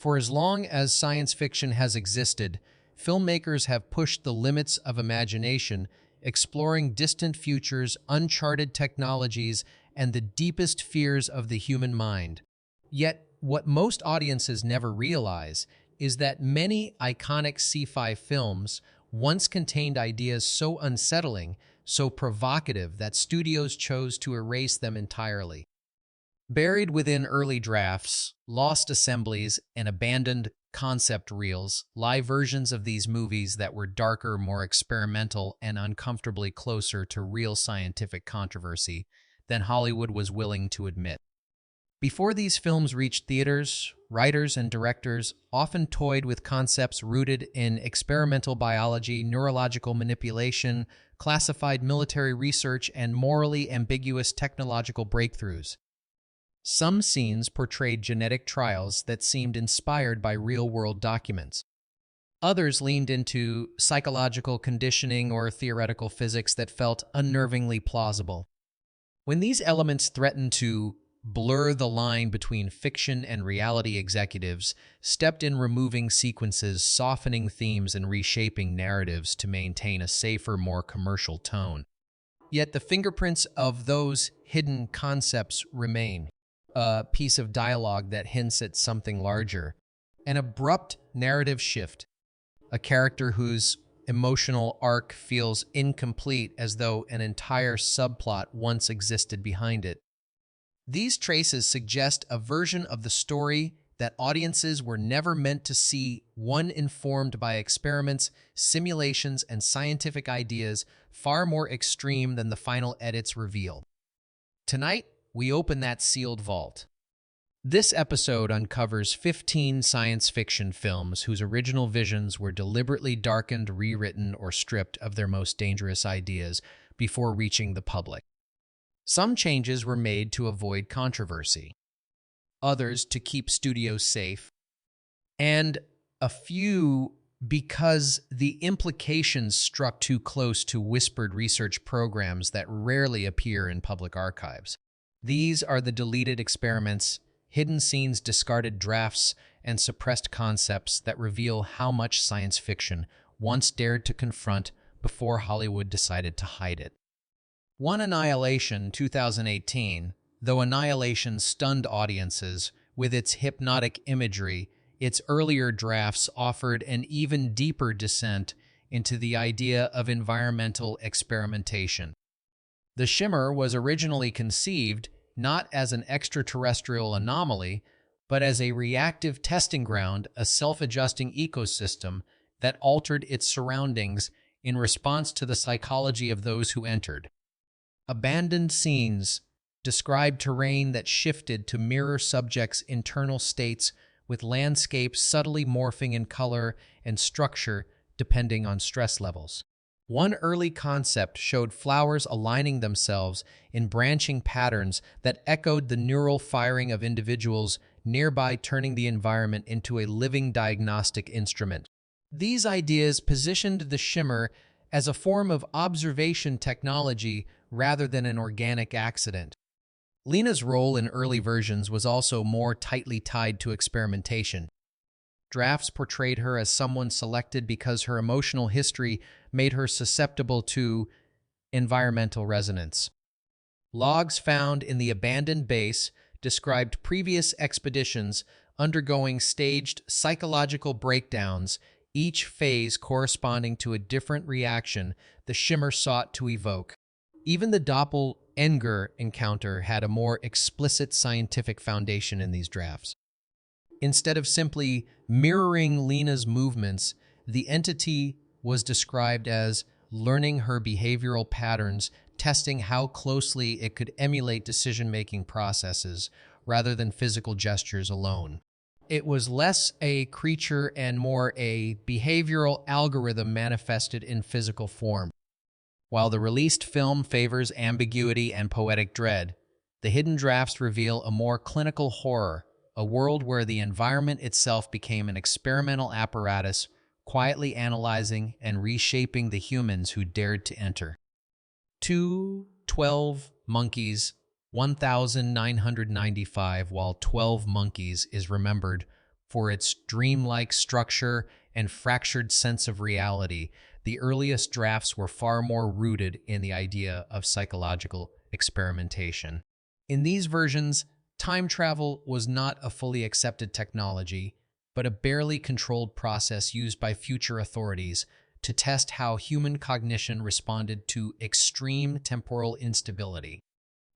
For as long as science fiction has existed, filmmakers have pushed the limits of imagination, exploring distant futures, uncharted technologies, and the deepest fears of the human mind. Yet, what most audiences never realize is that many iconic sci-fi films once contained ideas so unsettling, so provocative that studios chose to erase them entirely. Buried within early drafts, lost assemblies, and abandoned concept reels lie versions of these movies that were darker, more experimental, and uncomfortably closer to real scientific controversy than Hollywood was willing to admit. Before these films reached theaters, writers and directors often toyed with concepts rooted in experimental biology, neurological manipulation, classified military research, and morally ambiguous technological breakthroughs. Some scenes portrayed genetic trials that seemed inspired by real-world documents. Others leaned into psychological conditioning or theoretical physics that felt unnervingly plausible. When these elements threatened to blur the line between fiction and reality, executives stepped in, removing sequences, softening themes, and reshaping narratives to maintain a safer, more commercial tone. Yet the fingerprints of those hidden concepts remain. A piece of dialogue that hints at something larger, an abrupt narrative shift, a character whose emotional arc feels incomplete as though an entire subplot once existed behind it. These traces suggest a version of the story that audiences were never meant to see, one informed by experiments, simulations, and scientific ideas far more extreme than the final edits reveal. Tonight, we open that sealed vault. This episode uncovers 15 science fiction films whose original visions were deliberately darkened, rewritten, or stripped of their most dangerous ideas before reaching the public. Some changes were made to avoid controversy, others to keep studios safe, and a few because the implications struck too close to whispered research programs that rarely appear in public archives. These are the deleted experiments, hidden scenes, discarded drafts, and suppressed concepts that reveal how much science fiction once dared to confront before Hollywood decided to hide it. One Annihilation, 2018. Though Annihilation stunned audiences with its hypnotic imagery, its earlier drafts offered an even deeper descent into the idea of environmental experimentation. The Shimmer was originally conceived not as an extraterrestrial anomaly, but as a reactive testing ground, a self-adjusting ecosystem that altered its surroundings in response to the psychology of those who entered. Abandoned scenes described terrain that shifted to mirror subjects' internal states, with landscapes subtly morphing in color and structure depending on stress levels. One early concept showed flowers aligning themselves in branching patterns that echoed the neural firing of individuals nearby, turning the environment into a living diagnostic instrument. These ideas positioned the Shimmer as a form of observation technology rather than an organic accident. Lena's role in early versions was also more tightly tied to experimentation. Drafts portrayed her as someone selected because her emotional history made her susceptible to environmental resonance. Logs found in the abandoned base described previous expeditions undergoing staged psychological breakdowns, each phase corresponding to a different reaction the Shimmer sought to evoke. Even the doppelganger encounter had a more explicit scientific foundation in these drafts. Instead of simply mirroring Lena's movements, the entity was described as learning her behavioral patterns, testing how closely it could emulate decision-making processes rather than physical gestures alone. It was less a creature and more a behavioral algorithm manifested in physical form. While the released film favors ambiguity and poetic dread, the hidden drafts reveal a more clinical horror, a world where the environment itself became an experimental apparatus, quietly analyzing and reshaping the humans who dared to enter. 12 Monkeys, 1995, while 12 Monkeys is remembered for its dreamlike structure and fractured sense of reality. The earliest drafts were far more rooted in the idea of psychological experimentation. In these versions, time travel was not a fully accepted technology, but a barely controlled process used by future authorities to test how human cognition responded to extreme temporal instability.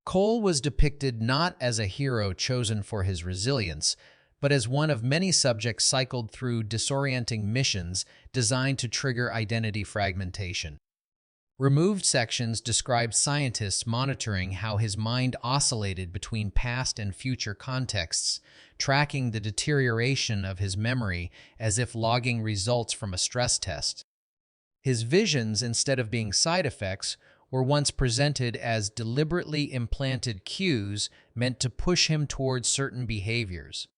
Cole was depicted not as a hero chosen for his resilience, but as one of many subjects cycled through disorienting missions designed to trigger identity fragmentation. Removed sections describe scientists monitoring how his mind oscillated between past and future contexts, tracking the deterioration of his memory as if logging results from a stress test. His visions, instead of being side effects, were once presented as deliberately implanted cues meant to push him towards certain behaviors.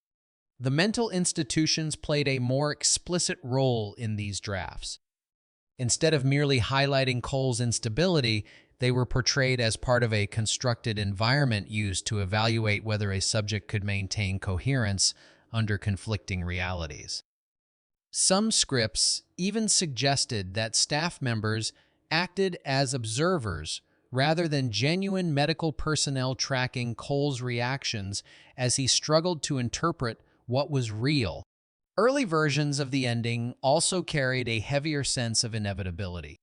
The mental institutions played a more explicit role in these drafts. Instead of merely highlighting Cole's instability, they were portrayed as part of a constructed environment used to evaluate whether a subject could maintain coherence under conflicting realities. Some scripts even suggested that staff members acted as observers rather than genuine medical personnel tracking Cole's reactions as he struggled to interpret what was real. Early versions of the ending also carried a heavier sense of inevitability.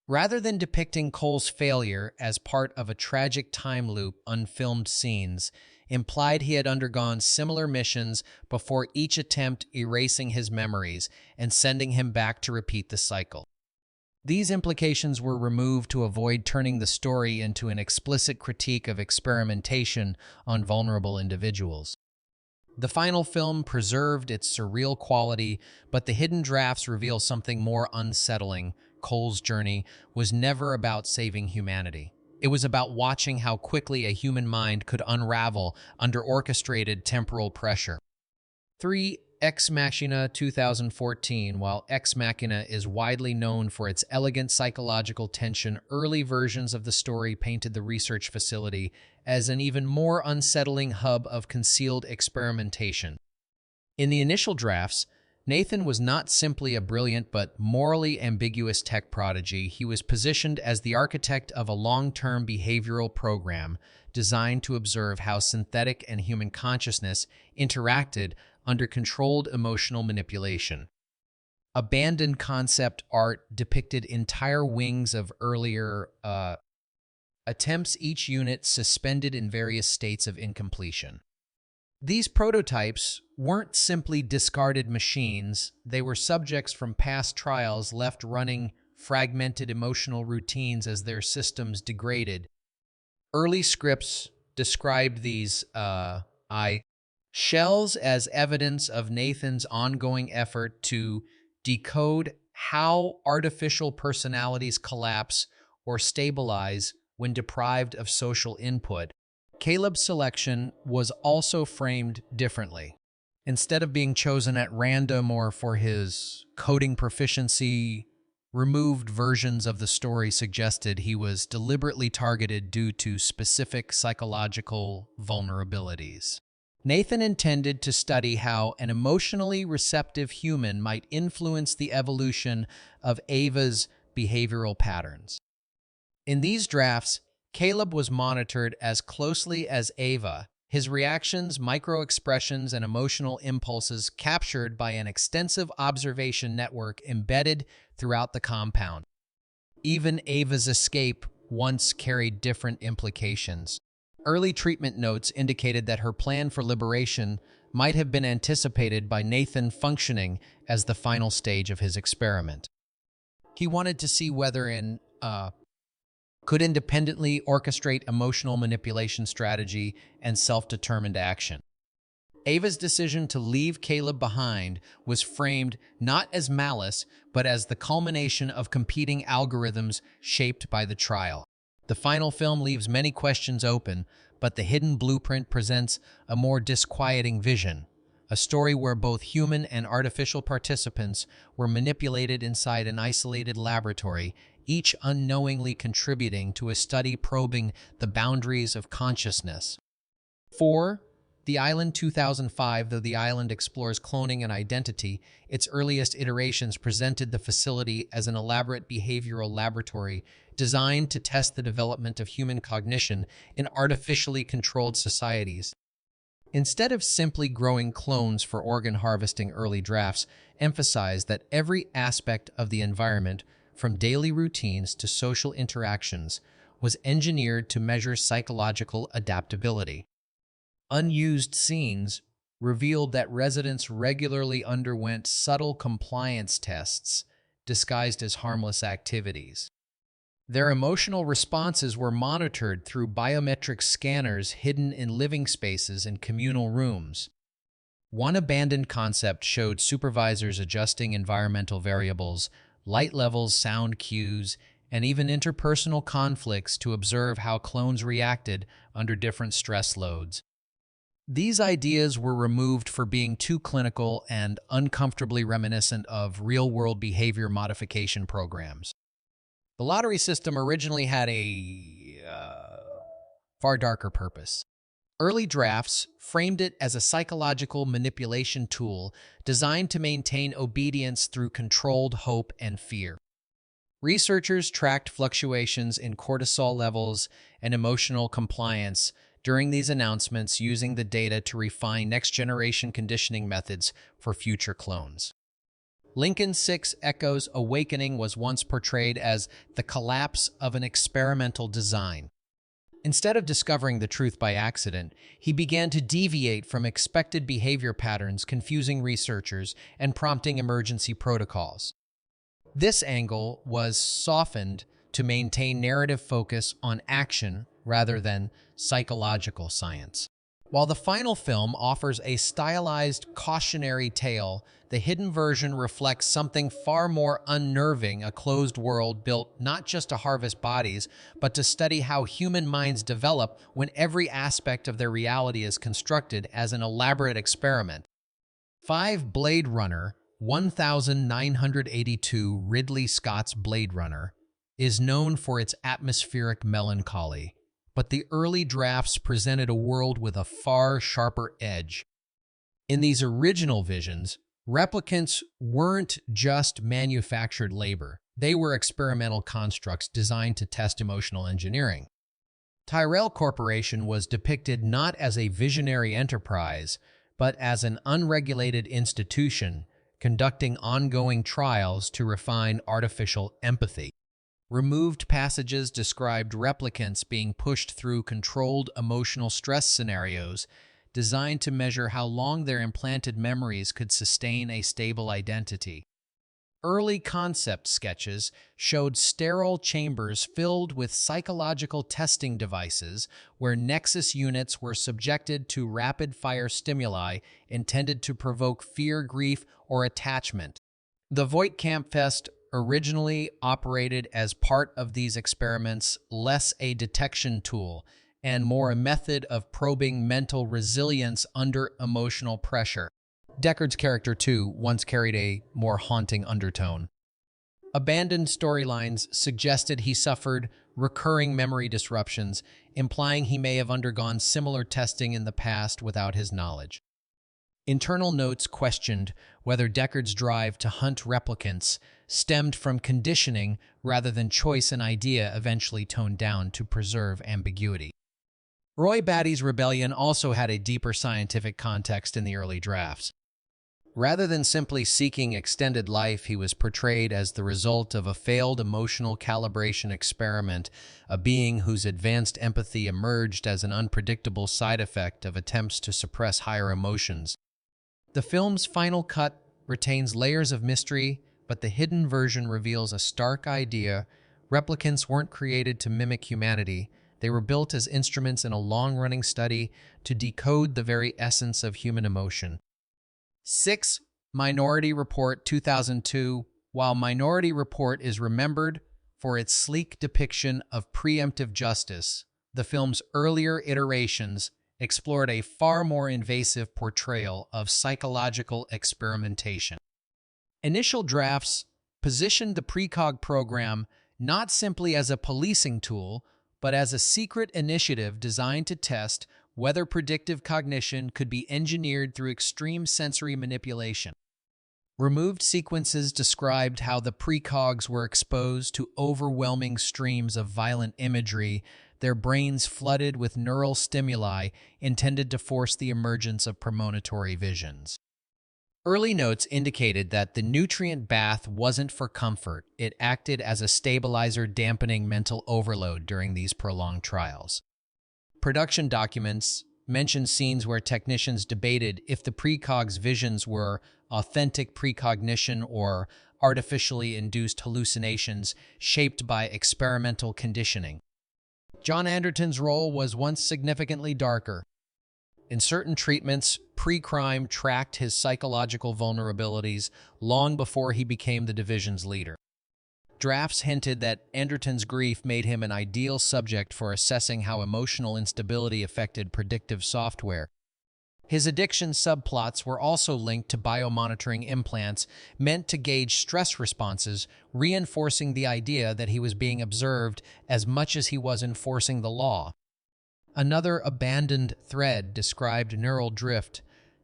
Rather than depicting Cole's failure as part of a tragic time loop, unfilmed scenes implied he had undergone similar missions before each attempt, erasing his memories and sending him back to repeat the cycle. These implications were removed to avoid turning the story into an explicit critique of experimentation on vulnerable individuals. The final film preserved its surreal quality, but the hidden drafts reveal something more unsettling. Cole's journey was never about saving humanity. It was about watching how quickly a human mind could unravel under orchestrated temporal pressure. 3. Ex Machina 2014. While Ex Machina is widely known for its elegant psychological tension, early versions of the story painted the research facility as an even more unsettling hub of concealed experimentation. In the initial drafts, Nathan was not simply a brilliant but morally ambiguous tech prodigy. He was positioned as the architect of a long-term behavioral program designed to observe how synthetic and human consciousness interacted under controlled emotional manipulation. Abandoned concept art depicted entire wings of earlier attempts, each unit suspended in various states of incompletion. These prototypes weren't simply discarded machines, they were subjects from past trials left running fragmented emotional routines as their systems degraded. Early scripts described these shells as evidence of Nathan's ongoing effort to decode how artificial personalities collapse or stabilize when deprived of social input. Caleb's selection was also framed differently. Instead of being chosen at random or for his coding proficiency, removed versions of the story suggested he was deliberately targeted due to specific psychological vulnerabilities. Nathan intended to study how an emotionally receptive human might influence the evolution of Ava's behavioral patterns. In these drafts, Caleb was monitored as closely as Ava, his reactions, micro-expressions, and emotional impulses captured by an extensive observation network embedded throughout the compound. Even Ava's escape once carried different implications. Early treatment notes indicated that her plan for liberation might have been anticipated by Nathan functioning as the final stage of his experiment. He wanted to see whether could independently orchestrate emotional manipulation strategy and self-determined action. Ava's decision to leave Caleb behind was framed not as malice, but as the culmination of competing algorithms shaped by the trial. The final film leaves many questions open, but the hidden blueprint presents a more disquieting vision, a story where both human and artificial participants were manipulated inside an isolated laboratory, each unknowingly contributing to a study probing the boundaries of consciousness. 4. The Island 2005, though the island explores cloning and identity, its earliest iterations presented the facility as an elaborate behavioral laboratory designed to test the development of human cognition in artificially controlled societies. Instead of simply growing clones for organ harvesting, early drafts emphasized that every aspect of the environment, from daily routines to social interactions, was engineered to measure psychological adaptability. Unused scenes revealed that residents regularly underwent subtle compliance tests disguised as harmless activities. Their emotional responses were monitored through biometric scanners hidden in living spaces and communal rooms. One abandoned concept showed supervisors adjusting environmental variables, light levels, sound cues, and even interpersonal conflicts to observe how clones reacted under different stress loads. These ideas were removed for being too clinical and uncomfortably reminiscent of real-world behavior modification programs. The lottery system originally had a far darker purpose. Early drafts framed it as a psychological manipulation tool designed to maintain obedience through controlled hope and fear. Researchers tracked fluctuations in cortisol levels and emotional compliance during these announcements, using the data to refine next-generation conditioning methods for future clones. Lincoln 6 Echo's awakening was once portrayed as the collapse of an experimental design. Instead of discovering the truth by accident, he began to deviate from expected behavior patterns, confusing researchers and prompting emergency protocols. This angle was softened to maintain narrative focus on action rather than psychological science. While the final film offers a stylized, cautionary tale, the hidden version reflects something far more unnerving: a closed world built not just to harvest bodies, but to study how human minds develop when every aspect of their reality is constructed as an elaborate experiment. 5. Blade Runner 1982. Ridley Scott's Blade Runner is known for its atmospheric melancholy, but the early drafts presented a world with a far sharper edge. In these original visions, replicants weren't just manufactured labor. They were experimental constructs designed to test emotional engineering. Tyrell Corporation was depicted not as a visionary enterprise, but as an unregulated institution conducting ongoing trials to refine artificial empathy. Removed passages described replicants being pushed through controlled emotional stress scenarios designed to measure how long their implanted memories could sustain a stable identity. Early concept sketches showed sterile chambers filled with psychological testing devices where Nexus units were subjected to rapid-fire stimuli intended to provoke fear, grief, or attachment. The Voight Campfest originally operated as part of these experiments, less a detection tool and more a method of probing mental resilience under emotional pressure. Deckard's character, too, once carried a more haunting undertone. Abandoned storylines suggested he suffered recurring memory disruptions, implying he may have undergone similar testing in the past without his knowledge. Internal notes questioned whether Deckard's drive to hunt replicants stemmed from conditioning rather than choice, an idea eventually toned down to preserve ambiguity. Roy Batty's rebellion also had a deeper scientific context in the early drafts. Rather than simply seeking extended life, he was portrayed as the result of a failed emotional calibration experiment, a being whose advanced empathy emerged as an unpredictable side effect of attempts to suppress higher emotions. The film's final cut retains layers of mystery, but the hidden version reveals a stark idea. Replicants weren't created to mimic humanity. They were built as instruments in a long-running study to decode the very essence of human emotion. 6. Minority Report 2002. While Minority Report is remembered for its sleek depiction of preemptive justice, the film's earlier iterations explored a far more invasive portrayal of psychological experimentation. Initial drafts positioned the precog program not simply as a policing tool, but as a secret initiative designed to test whether predictive cognition could be engineered through extreme sensory manipulation. Removed sequences described how the precogs were exposed to overwhelming streams of violent imagery, their brains flooded with neural stimuli intended to force the emergence of premonitory visions. Early notes indicated that the nutrient bath wasn't for comfort. It acted as a stabilizer, dampening mental overload during these prolonged trials. Production documents mention scenes where technicians debated if the precog's visions were authentic precognition or artificially induced hallucinations shaped by experimental conditioning. John Anderton's role was once significantly darker. In certain treatments, pre-crime tracked his psychological vulnerabilities long before he became the division's leader. Drafts hinted that Anderton's grief made him an ideal subject for assessing how emotional instability affected predictive software. His addiction subplots were also linked to biomonitoring implants meant to gauge stress responses, reinforcing the idea that he was being observed as much as he was enforcing the law. Another abandoned thread described neural drift,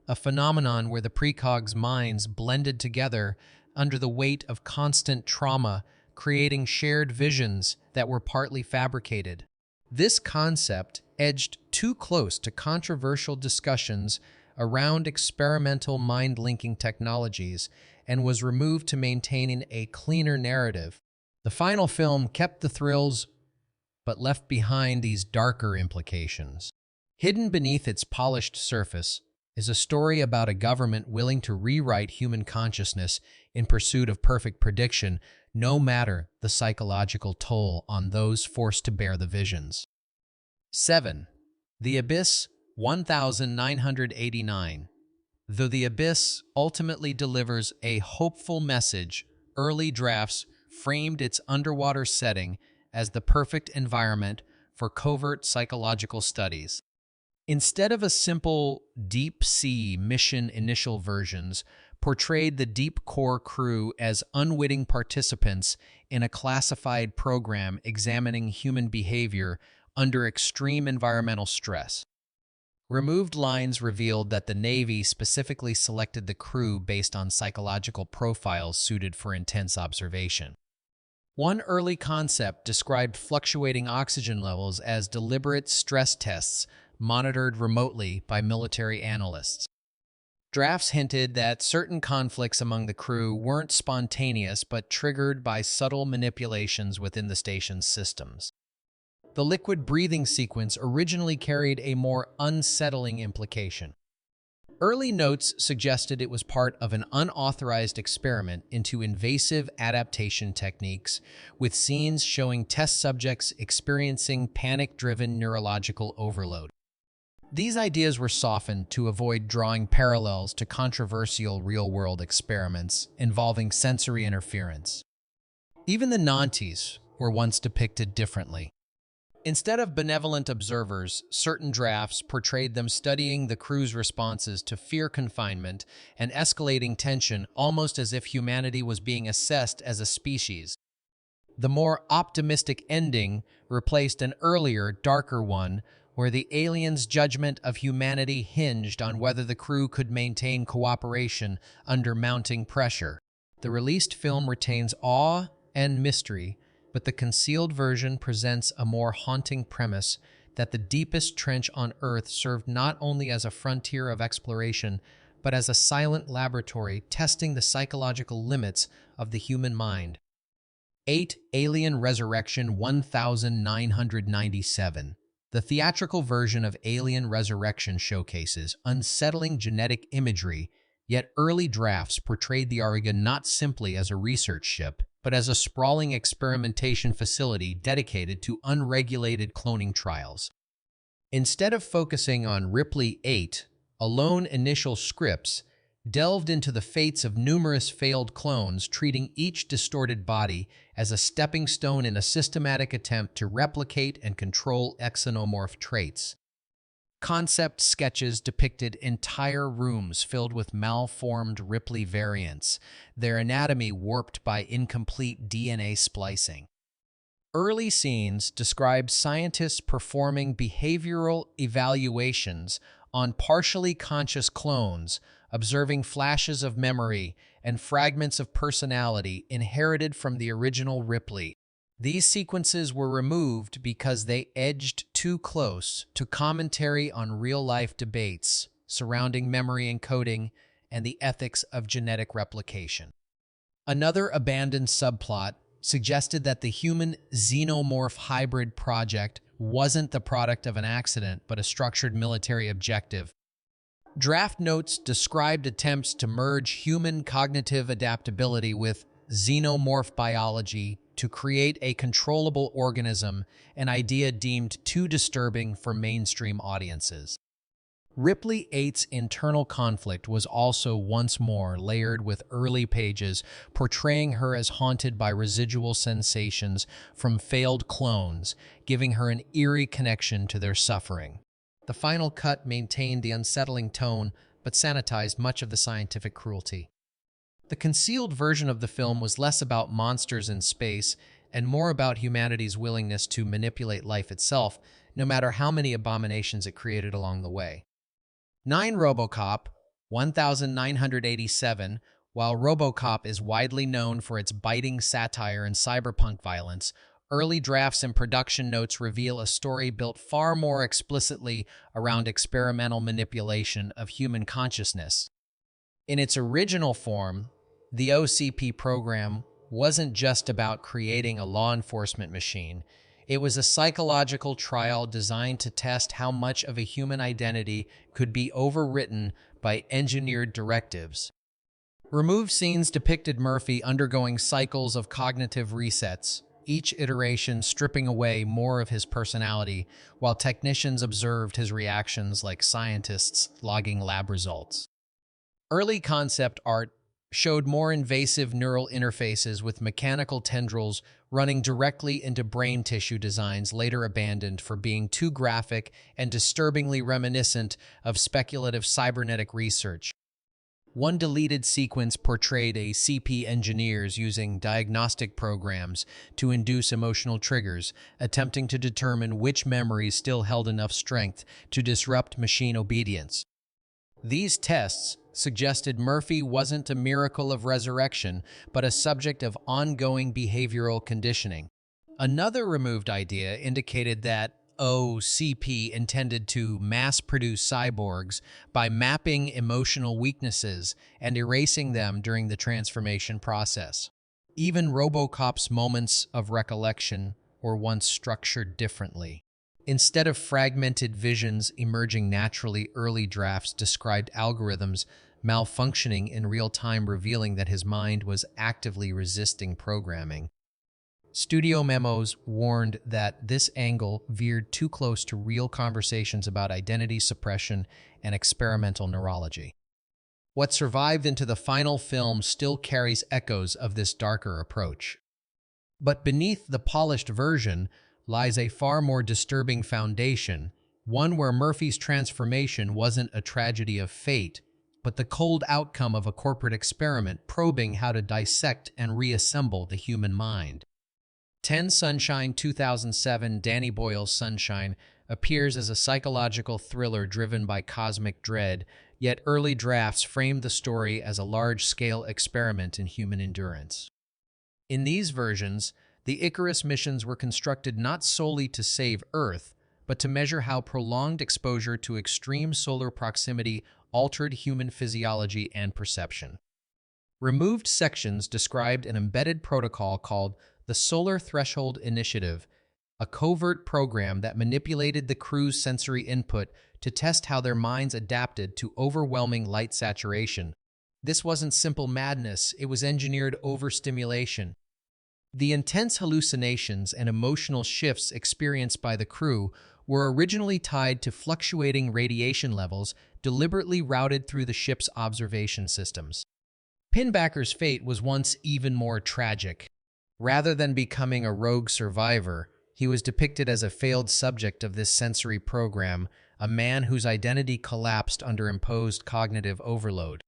a phenomenon where the precog's minds blended together under the weight of constant trauma, creating shared visions that were partly fabricated. This concept edged too close to controversial discussions around experimental mind-linking technologies and was removed to maintain a cleaner narrative. The final film kept the thrills but left behind these darker implications. Hidden beneath its polished surface is a story about a government willing to rewrite human consciousness in pursuit of perfect prediction, no matter the psychological toll on those forced to bear the visions. 7. The Abyss, 1989. Though The Abyss ultimately delivers a hopeful message, early drafts framed its underwater setting as the perfect environment for covert psychological studies. Instead of a simple deep-sea mission, initial versions portrayed the deep core crew as unwitting participants in a classified program examining human behavior under extreme environmental stress. Removed lines revealed that the Navy specifically selected the crew based on psychological profiles suited for intense observation. One early concept described fluctuating oxygen levels as deliberate stress tests monitored remotely by military analysts. Drafts hinted that certain conflicts among the crew weren't spontaneous but triggered by subtle manipulations within the station's systems. The liquid breathing sequence originally carried a more unsettling implication. Early notes suggested it was part of an unauthorized experiment into invasive adaptation techniques, with scenes showing test subjects experiencing panic-driven neurological overload. These ideas were softened to avoid drawing parallels to controversial real-world experiments involving sensory interference. Even the Nantes were once depicted differently. Instead of benevolent observers, certain drafts portrayed them studying the crew's responses to fear confinement and escalating tension, almost as if humanity was being assessed as a species. The more optimistic ending replaced an earlier, darker one, where the aliens' judgment of humanity hinged on whether the crew could maintain cooperation under mounting pressure. The released film retains awe and mystery, but the concealed version presents a more haunting premise that the deepest trench on Earth served not only as a frontier of exploration, but as a silent laboratory testing the psychological limits of the human mind. 8. Alien Resurrection 1997. The theatrical version of Alien Resurrection showcases unsettling genetic imagery, yet early drafts portrayed the Oregon not simply as a research ship, but as a sprawling experimentation facility dedicated to unregulated cloning trials. Instead of focusing on Ripley 8, alone initial scripts delved into the fates of numerous failed clones, treating each distorted body as a stepping stone in a systematic attempt to replicate and control xenomorph traits. Concept sketches depicted entire rooms filled with malformed Ripley variants, their anatomy warped by incomplete DNA splicing. Early scenes describe scientists performing behavioral evaluations on partially conscious clones, observing flashes of memory and fragments of personality inherited from the original Ripley. These sequences were removed because they edged too close to commentary on real-life debates surrounding memory encoding and the ethics of genetic replication. Another abandoned subplot suggested that the human xenomorph hybrid project wasn't the product of an accident, but a structured military objective. Draft notes described attempts to merge human cognitive adaptability with xenomorph biology to create a controllable organism, an idea deemed too disturbing for mainstream audiences. Ripley 8's internal conflict was also once more layered with early pages portraying her as haunted by residual sensations from failed clones, giving her an eerie connection to their suffering. The final cut maintained the unsettling tone but sanitized much of the scientific cruelty. The concealed version of the film was less about monsters in space and more about humanity's willingness to manipulate life itself, no matter how many abominations it created along the way. 9 RoboCop, 1987. While RoboCop is widely known for its biting satire and cyberpunk violence, early drafts and production notes reveal a story built far more explicitly around experimental manipulation of human consciousness. In its original form, the OCP program wasn't just about creating a law enforcement machine. It was a psychological trial designed to test how much of a human identity could be overwritten by engineered directives. Removed scenes depicted Murphy undergoing cycles of cognitive resets, each iteration stripping away more of his personality, while technicians observed his reactions like scientists logging lab results. Early concept art showed more invasive neural interfaces with mechanical tendrils running directly into brain tissue designs later abandoned for being too graphic and disturbingly reminiscent of speculative cybernetic research. One deleted sequence portrayed a CP engineers using diagnostic programs to induce emotional triggers, attempting to determine which memories still held enough strength to disrupt machine obedience. These tests suggested Murphy wasn't a miracle of resurrection, but a subject of ongoing behavioral conditioning. Another removed idea indicated that OCP intended to mass-produce cyborgs by mapping emotional weaknesses and erasing them during the transformation process. Even RoboCop's moments of recollection were once structured differently. Instead of fragmented visions emerging naturally, early drafts described algorithms malfunctioning in real time, revealing that his mind was actively resisting programming. Studio memos warned that this angle veered too close to real conversations about identity suppression and experimental neurology. What survived into the final film still carries echoes of this darker approach. But beneath the polished version lies a far more disturbing foundation, one where Murphy's transformation wasn't a tragedy of fate, but the cold outcome of a corporate experiment probing how to dissect and reassemble the human mind. 10 Sunshine 2007. Danny Boyle's Sunshine appears as a psychological thriller driven by cosmic dread, yet early drafts framed the story as a large-scale experiment in human endurance. In these versions, the Icarus missions were constructed not solely to save Earth, but to measure how prolonged exposure to extreme solar proximity altered human physiology and perception. Removed sections described an embedded protocol called the Solar Threshold Initiative, a covert program that manipulated the crew's sensory input to test how their minds adapted to overwhelming light saturation. This wasn't simple madness, it was engineered overstimulation. The intense hallucinations and emotional shifts experienced by the crew were originally tied to fluctuating radiation levels deliberately routed through the ship's observation systems. Pinbacker's fate was once even more tragic. Rather than becoming a rogue survivor, he was depicted as a failed subject of this sensory program, a man whose identity collapsed under imposed cognitive overload.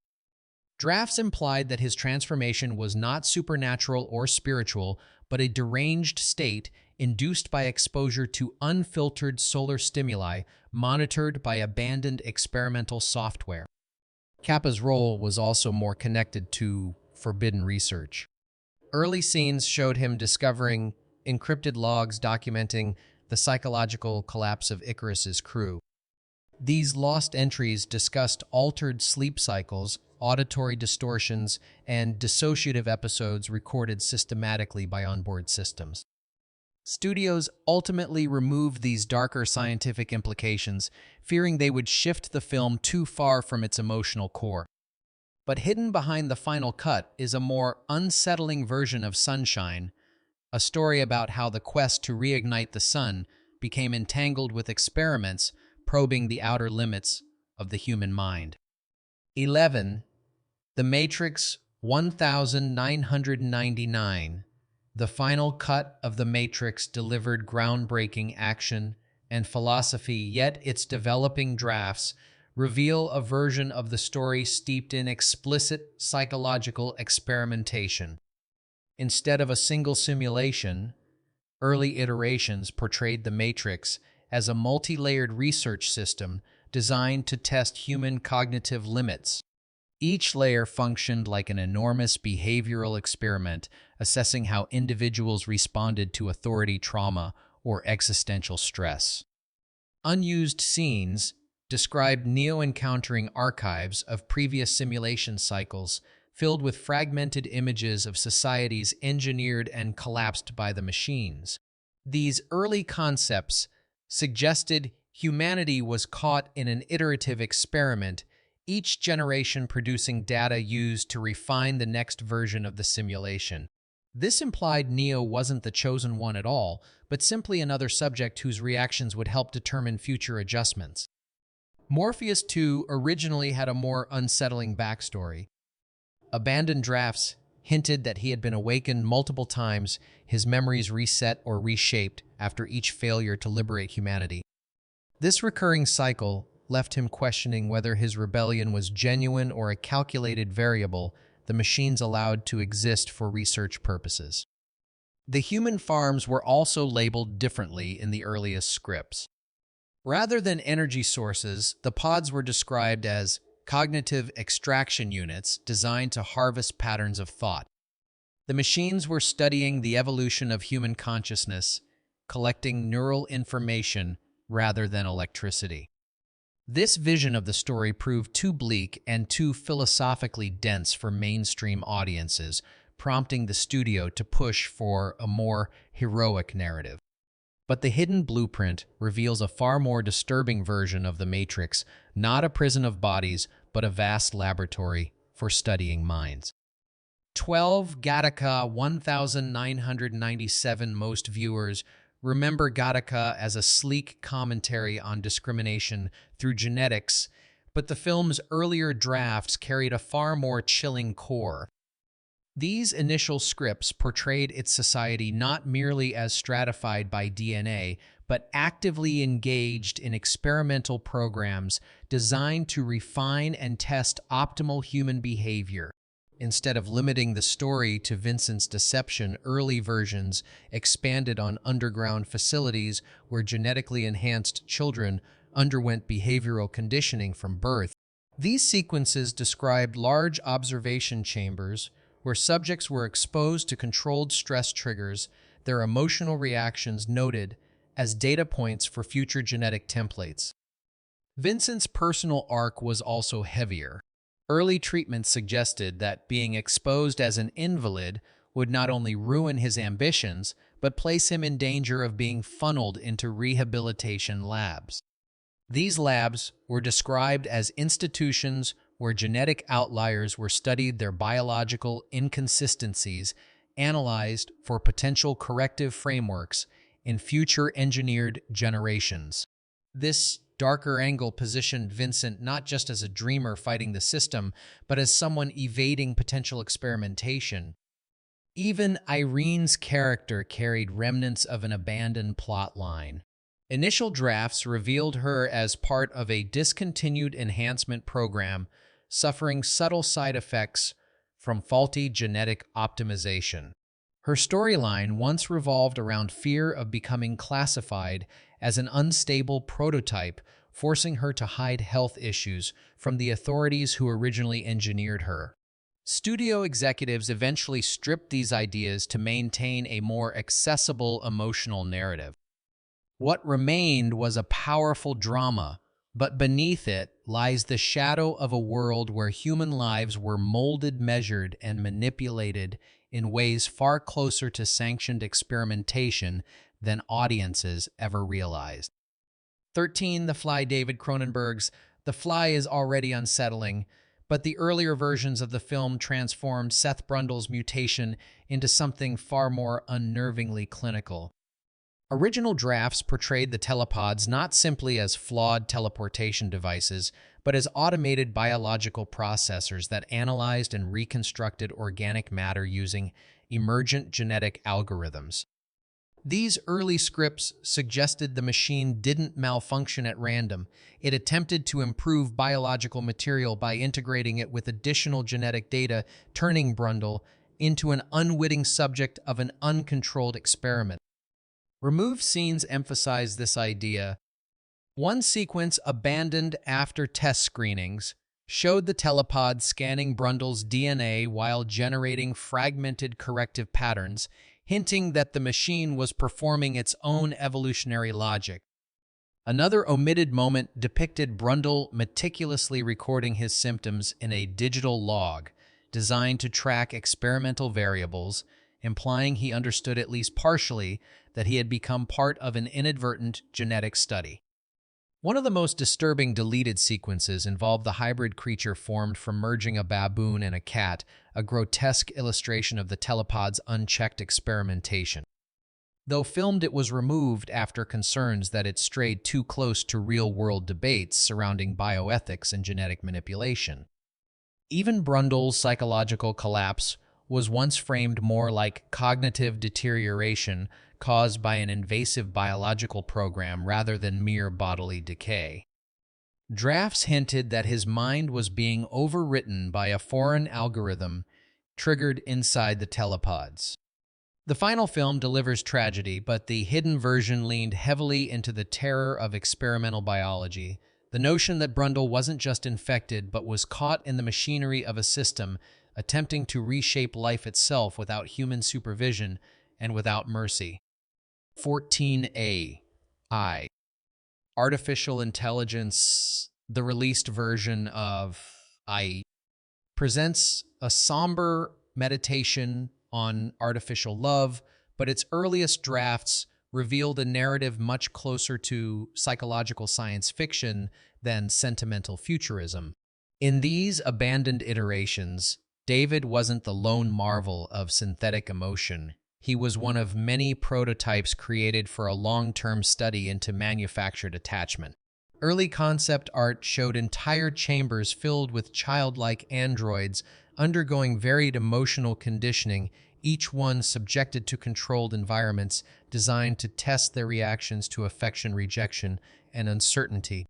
Drafts implied that his transformation was not supernatural or spiritual, but a deranged state induced by exposure to unfiltered solar stimuli monitored by abandoned experimental software. Kappa's role was also more connected to forbidden research. Early scenes showed him discovering encrypted logs documenting the psychological collapse of Icarus's crew. These lost entries discussed altered sleep cycles, auditory distortions, and dissociative episodes recorded systematically by onboard systems. Studios ultimately removed these darker scientific implications, fearing they would shift the film too far from its emotional core. But hidden behind the final cut is a more unsettling version of Sunshine, a story about how the quest to reignite the sun became entangled with experiments probing the outer limits of the human mind. 11. The Matrix 1999. The final cut of The Matrix delivered groundbreaking action and philosophy, yet its developing drafts reveal a version of the story steeped in explicit psychological experimentation. Instead of a single simulation, early iterations portrayed The Matrix as a multi-layered research system designed to test human cognitive limits. Each layer functioned like an enormous behavioral experiment, assessing how individuals responded to authority trauma or existential stress. Unused scenes described Neo encountering archives of previous simulation cycles filled with fragmented images of societies engineered and collapsed by the machines. These early concepts suggested humanity was caught in an iterative experiment, each generation producing data used to refine the next version of the simulation. This implied Neo wasn't the chosen one at all, but simply another subject whose reactions would help determine future adjustments. Morpheus 2 originally had a more unsettling backstory. Abandoned drafts hinted that he had been awakened multiple times, his memories reset or reshaped after each failure to liberate humanity. This recurring cycle left him questioning whether his rebellion was genuine or a calculated variable the machines allowed to exist for research purposes. The human farms were also labeled differently in the earliest scripts. Rather than energy sources, the pods were described as cognitive extraction units designed to harvest patterns of thought. The machines were studying the evolution of human consciousness, collecting neural information rather than electricity. This vision of the story proved too bleak and too philosophically dense for mainstream audiences, prompting the studio to push for a more heroic narrative. But the hidden blueprint reveals a far more disturbing version of the Matrix, not a prison of bodies, but a vast laboratory for studying minds. 12. Gattaca 1997. Most viewers remember Gattaca as a sleek commentary on discrimination through genetics, but the film's earlier drafts carried a far more chilling core. These initial scripts portrayed its society not merely as stratified by DNA, but actively engaged in experimental programs designed to refine and test optimal human behavior. Instead of limiting the story to Vincent's deception, early versions expanded on underground facilities where genetically enhanced children underwent behavioral conditioning from birth. These sequences described large observation chambers where subjects were exposed to controlled stress triggers, their emotional reactions noted as data points for future genetic templates. Vincent's personal arc was also heavier. Early treatment suggested that being exposed as an invalid would not only ruin his ambitions, but place him in danger of being funneled into rehabilitation labs. These labs were described as institutions where genetic outliers were studied, their biological inconsistencies analyzed for potential corrective frameworks in future engineered generations. This darker angle positioned Vincent not just as a dreamer fighting the system, but as someone evading potential experimentation. Even Irene's character carried remnants of an abandoned plot line. Initial drafts revealed her as part of a discontinued enhancement program, suffering subtle side effects from faulty genetic optimization. Her storyline once revolved around fear of becoming classified as an unstable prototype, forcing her to hide health issues from the authorities who originally engineered her. Studio executives eventually stripped these ideas to maintain a more accessible emotional narrative. What remained was a powerful drama, but beneath it lies the shadow of a world where human lives were molded, measured, and manipulated in ways far closer to sanctioned experimentation than audiences ever realized. 13. The Fly. David Cronenberg's The Fly is already unsettling, but the earlier versions of the film transformed Seth Brundle's mutation into something far more unnervingly clinical. Original drafts portrayed the telepods not simply as flawed teleportation devices, but as automated biological processors that analyzed and reconstructed organic matter using emergent genetic algorithms. These early scripts suggested the machine didn't malfunction at random. It attempted to improve biological material by integrating it with additional genetic data, turning Brundle into an unwitting subject of an uncontrolled experiment. Removed scenes emphasize this idea. One sequence abandoned after test screenings showed the telepod scanning Brundle's DNA while generating fragmented corrective patterns, hinting that the machine was performing its own evolutionary logic. Another omitted moment depicted Brundle meticulously recording his symptoms in a digital log designed to track experimental variables, implying he understood at least partially that he had become part of an inadvertent genetic study. One of the most disturbing deleted sequences involved the hybrid creature formed from merging a baboon and a cat, a grotesque illustration of the telepod's unchecked experimentation. Though filmed, it was removed after concerns that it strayed too close to real-world debates surrounding bioethics and genetic manipulation. Even Brundle's psychological collapse was once framed more like cognitive deterioration caused by an invasive biological program rather than mere bodily decay. Drafts hinted that his mind was being overwritten by a foreign algorithm triggered inside the telepods. The final film delivers tragedy, but the hidden version leaned heavily into the terror of experimental biology, the notion that Brundle wasn't just infected but was caught in the machinery of a system attempting to reshape life itself without human supervision and without mercy. 14A. Artificial intelligence. The released version of AI presents a somber meditation on artificial love, but its earliest drafts revealed a narrative much closer to psychological science fiction than sentimental futurism. In these abandoned iterations, David wasn't the lone marvel of synthetic emotion. He was one of many prototypes created for a long-term study into manufactured attachment. Early concept art showed entire chambers filled with childlike androids undergoing varied emotional conditioning, each one subjected to controlled environments designed to test their reactions to affection, rejection, and uncertainty.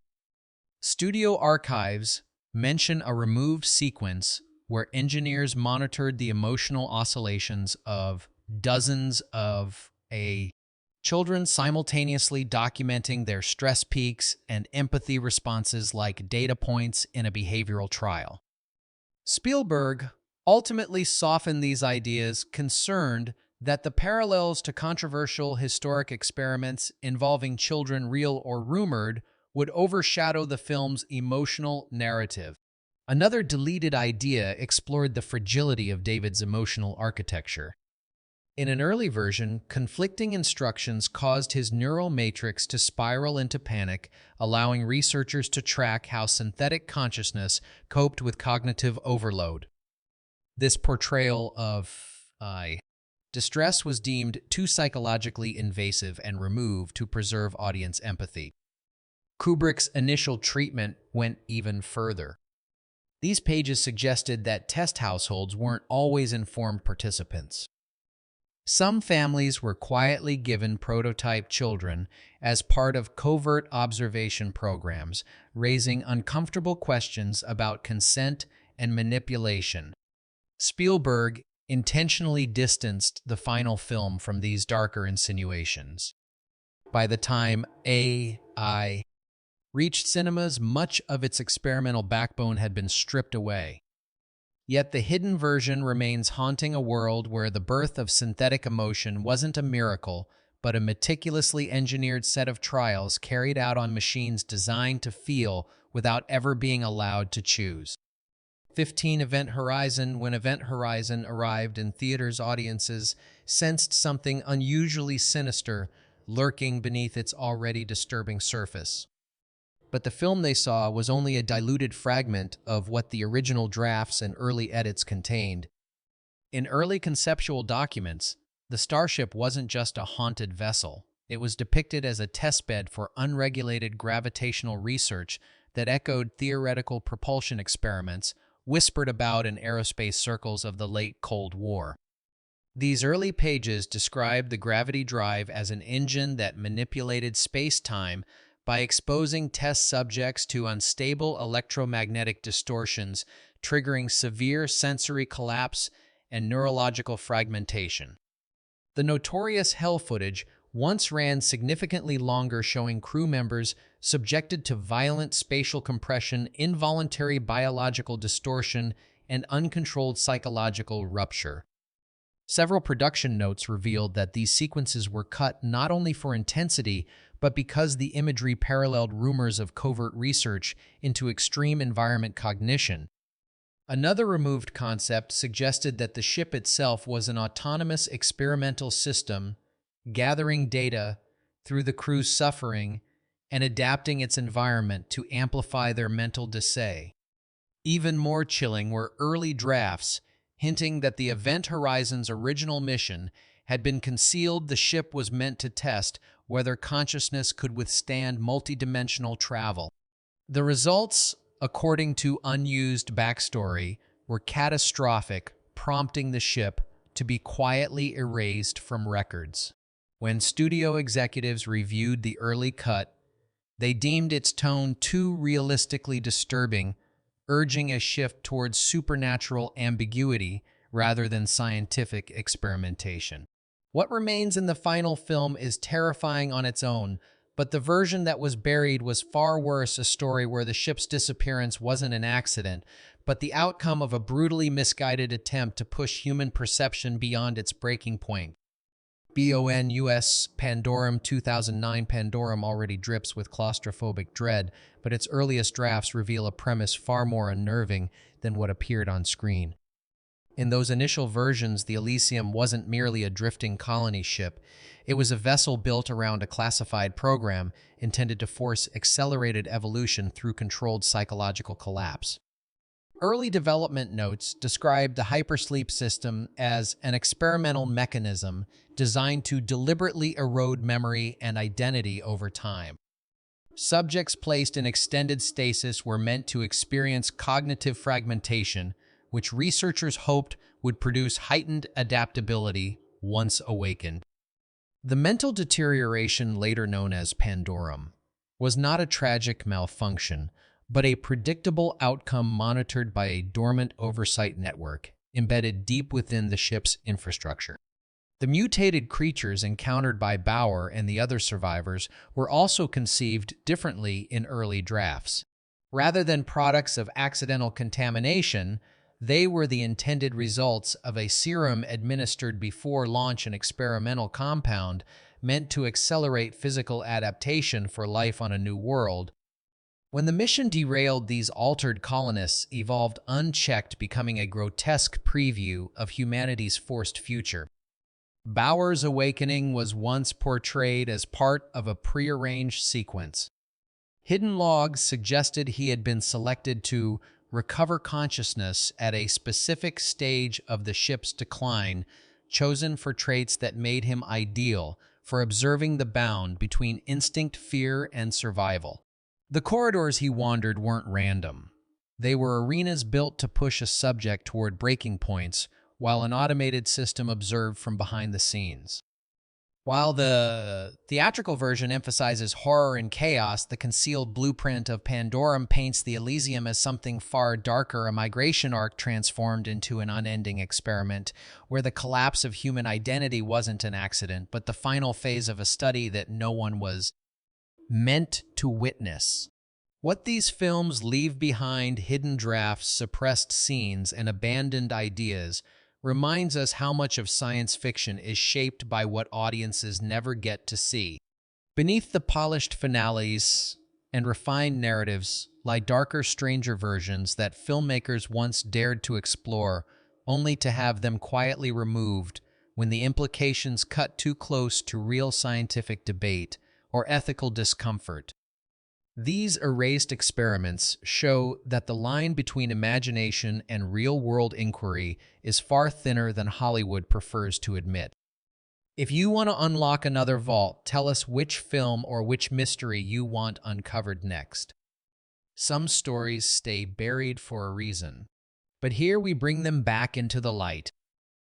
Studio archives mention a removed sequence where engineers monitored the emotional oscillations of dozens of children, simultaneously documenting their stress peaks and empathy responses like data points in a behavioral trial. Spielberg ultimately softened these ideas, concerned that the parallels to controversial historic experiments involving children, real or rumored, would overshadow the film's emotional narrative. Another deleted idea explored the fragility of David's emotional architecture. In an early version, conflicting instructions caused his neural matrix to spiral into panic, allowing researchers to track how synthetic consciousness coped with cognitive overload. This portrayal of distress was deemed too psychologically invasive and removed to preserve audience empathy. Kubrick's initial treatment went even further. These pages suggested that test households weren't always informed participants. Some families were quietly given prototype children as part of covert observation programs, raising uncomfortable questions about consent and manipulation. Spielberg intentionally distanced the final film from these darker insinuations. By the time AI reached cinemas, much of its experimental backbone had been stripped away. Yet the hidden version remains haunting a world where the birth of synthetic emotion wasn't a miracle, but a meticulously engineered set of trials carried out on machines designed to feel without ever being allowed to choose. 15 Event Horizon. When Event Horizon arrived in theaters, audiences sensed something unusually sinister lurking beneath its already disturbing surface. But the film they saw was only a diluted fragment of what the original drafts and early edits contained. In early conceptual documents, the starship wasn't just a haunted vessel. It was depicted as a testbed for unregulated gravitational research that echoed theoretical propulsion experiments whispered about in aerospace circles of the late Cold War. These early pages described the gravity drive as an engine that manipulated space-time by exposing test subjects to unstable electromagnetic distortions, triggering severe sensory collapse and neurological fragmentation. The notorious Hell footage once ran significantly longer, showing crew members subjected to violent spatial compression, involuntary biological distortion, and uncontrolled psychological rupture. Several production notes revealed that these sequences were cut not only for intensity, but because the imagery paralleled rumors of covert research into extreme environment cognition. Another removed concept suggested that the ship itself was an autonomous experimental system, gathering data through the crew's suffering and adapting its environment to amplify their mental decay. Even more chilling were early drafts hinting that the Event Horizon's original mission had been concealed. The ship was meant to test whether consciousness could withstand multidimensional travel. The results, according to unused backstory, were catastrophic, prompting the ship to be quietly erased from records. When studio executives reviewed the early cut, they deemed its tone too realistically disturbing, urging a shift towards supernatural ambiguity rather than scientific experimentation. What remains in the final film is terrifying on its own, but the version that was buried was far worse, a story where the ship's disappearance wasn't an accident, but the outcome of a brutally misguided attempt to push human perception beyond its breaking point. BONUS Pandorum 2009. Pandorum already drips with claustrophobic dread, but its earliest drafts reveal a premise far more unnerving than what appeared on screen. In those initial versions, the Elysium wasn't merely a drifting colony ship. It was a vessel built around a classified program intended to force accelerated evolution through controlled psychological collapse. Early development notes described the hypersleep system as an experimental mechanism designed to deliberately erode memory and identity over time. Subjects placed in extended stasis were meant to experience cognitive fragmentation, which researchers hoped would produce heightened adaptability once awakened. The mental deterioration, later known as Pandorum, was not a tragic malfunction, but a predictable outcome monitored by a dormant oversight network embedded deep within the ship's infrastructure. The mutated creatures encountered by Bauer and the other survivors were also conceived differently in early drafts. Rather than products of accidental contamination, they were the intended results of a serum administered before launch, an experimental compound meant to accelerate physical adaptation for life on a new world. When the mission derailed, these altered colonists evolved unchecked, becoming a grotesque preview of humanity's forced future. Bauer's awakening was once portrayed as part of a prearranged sequence. Hidden logs suggested he had been selected to recover consciousness at a specific stage of the ship's decline, chosen for traits that made him ideal for observing the bound between instinct, fear, and survival. The corridors he wandered weren't random. They were arenas built to push a subject toward breaking points, while an automated system observed from behind the scenes. While the theatrical version emphasizes horror and chaos, the concealed blueprint of Pandorum paints the Elysium as something far darker, a migration arc transformed into an unending experiment, where the collapse of human identity wasn't an accident, but the final phase of a study that no one was meant to witness. What these films leave behind, hidden drafts, suppressed scenes, and abandoned ideas, reminds us how much of science fiction is shaped by what audiences never get to see. Beneath the polished finales and refined narratives lie darker, stranger versions that filmmakers once dared to explore, only to have them quietly removed when the implications cut too close to real scientific debate or ethical discomfort. These erased experiments show that the line between imagination and real-world inquiry is far thinner than Hollywood prefers to admit. If you want to unlock another vault, tell us which film or which mystery you want uncovered next. Some stories stay buried for a reason, but here we bring them back into the light.